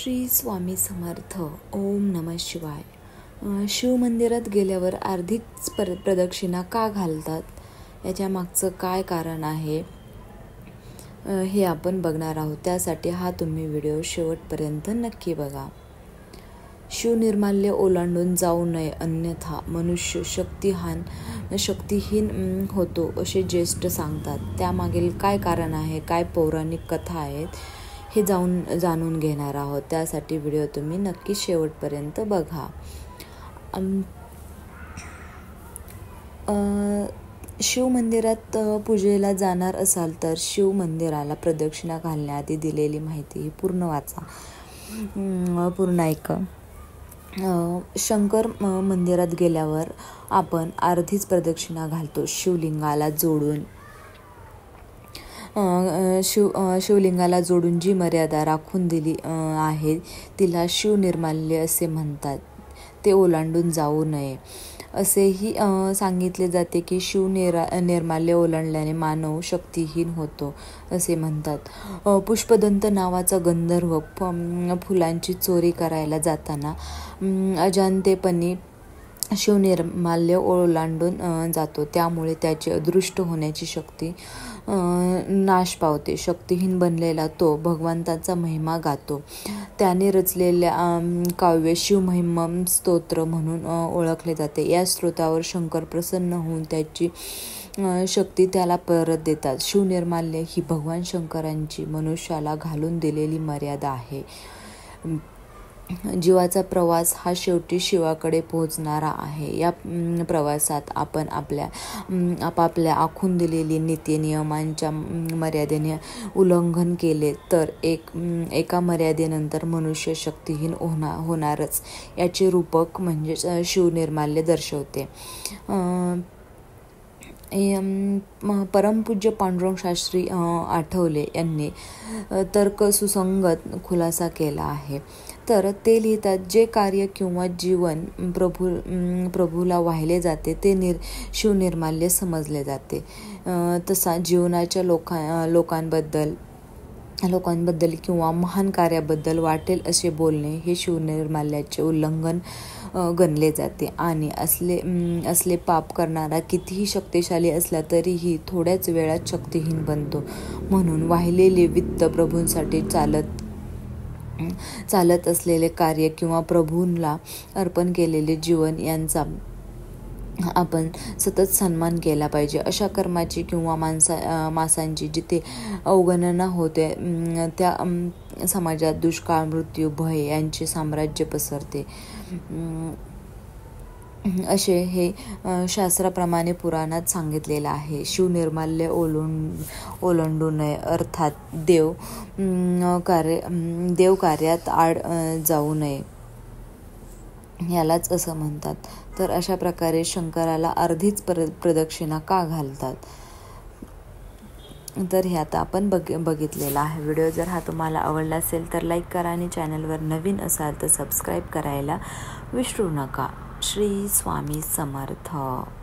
श्री स्वामी समर्थ. ओम नमः शिवाय. शिवमंदिरात गेल्यावर अर्धीच प्रदक्षिणा का घालतात, याच्या मागचं काय कारण आहे हे आपण बघणार आहोत. त्यासाठी हा तुम्ही व्हिडिओ शेवटपर्यंत नक्की बघा. शिवनिर्माल्य ओलांडून जाऊ नये, अन्यथा मनुष्य शक्तिहीन होतो असे ज्येष्ठ सांगतात. त्यामागील काय कारण आहे, काय पौराणिक कथा आहेत हे जाणून घेणार आहोत. त्यासाठी व्हिडिओ तुम्ही नक्की शेवटपर्यंत बघा. शिवमंदिरात पूजेला जाणार असाल तर शिव मंदिराला प्रदक्षिणा घालण्याआधी दिलेली माहिती ही पूर्ण वाचा, पूर्ण ऐका. शंकर मंदिरात गेल्यावर आपण अर्धीच प्रदक्षिणा घालतो. शिवलिंगाला जोडून जी मर्यादा राखून दिली आहे तिला शिवनिर्माल्य असे म्हणतात. ते ओलांडून जाऊ नये. असेही सांगितले जाते की निर्माल्य ओलांडल्याने मानव शक्तिहीन होतो असे म्हणतात. पुष्पदंत नावाचा गंधर्व फुलांची चोरी करायला जाताना अजाणतेपणी शिवनिर्माल्य ओलांडून जातो. त्यामुळे त्याची अदृष्ट होण्याची शक्ती नाश पावते. शक्तिहीन बनलेला तो भगवंताचा महिमा गातो. त्याने रचलेल्या काव्य शिवमहिम स्तोत्र म्हणून ओळखले जाते. या स्तोत्रावर शंकर प्रसन्न होऊन त्याची शक्ती त्याला परत देतात. शिवनिर्माल्य ही भगवान शंकरांची मनुष्याला घालून दिलेली मर्यादा आहे. जीवाचा प्रवास हा शेवटी शिवाकडे पोहोचणारा आहे. या प्रवासात आपण आपापल्या आखून दिलेली नीती नियमांच्या मर्यादेने उल्लंघन केले तर एका मर्यादेनंतर मनुष्य शक्तिहीन होणारच. याचे रूपक म्हणजे शिवनिर्माल्य दर्शवते. परमपूज्य पांडुरंग शास्त्री आठवले यांनी तर्कसुसंगत खुलासा केला आहे. तर ते लिहितात, जे कार्य किंवा जीवन प्रभूला वाहिले जाते ते शिवनिर्माल्य समजले जाते. तसा जीवनाच्या लोकांबद्दल किंवा महान कार्याबद्दल वाटेल असे बोलणे हे शिवनिर्माल्याचे उल्लंघन गणले जाते. आणि असले पाप करणारा कितीही शक्तिशाली असला तरीही थोड्याच वेळात शक्तिहीन बनतो. म्हणून वाहिलेले वित्त, प्रभूंसाठी चालत असलेले कार्य किंवा प्रभूंना अर्पण केलेले जीवन यांचा आपण सतत सन्मान केला पाहिजे. अशा कर्माची किंवा माणसांची जिथे अवगणना होते त्या समाजात दुष्काळ, मृत्यू, भय यांचे साम्राज्य पसरते. असे हे शास्त्राप्रमाणे पुराणात सांगितलेलं आहे. शिवनिर्माल्य ओलांडू नये, अर्थात देवकार्यात आड जाऊ नये, यालाच असं म्हणतात. तर अशा प्रकारे शंकराला अर्धीच प्रदक्षिणा का घालतात, तर हे आता आपण बघितलेलं आहे. व्हिडिओ जर हा तुम्हाला आवडला असेल तर लाईक करा आणि चॅनलवर नवीन असाल तर सबस्क्राईब करायला विसरू नका. श्री स्वामी समर्थ.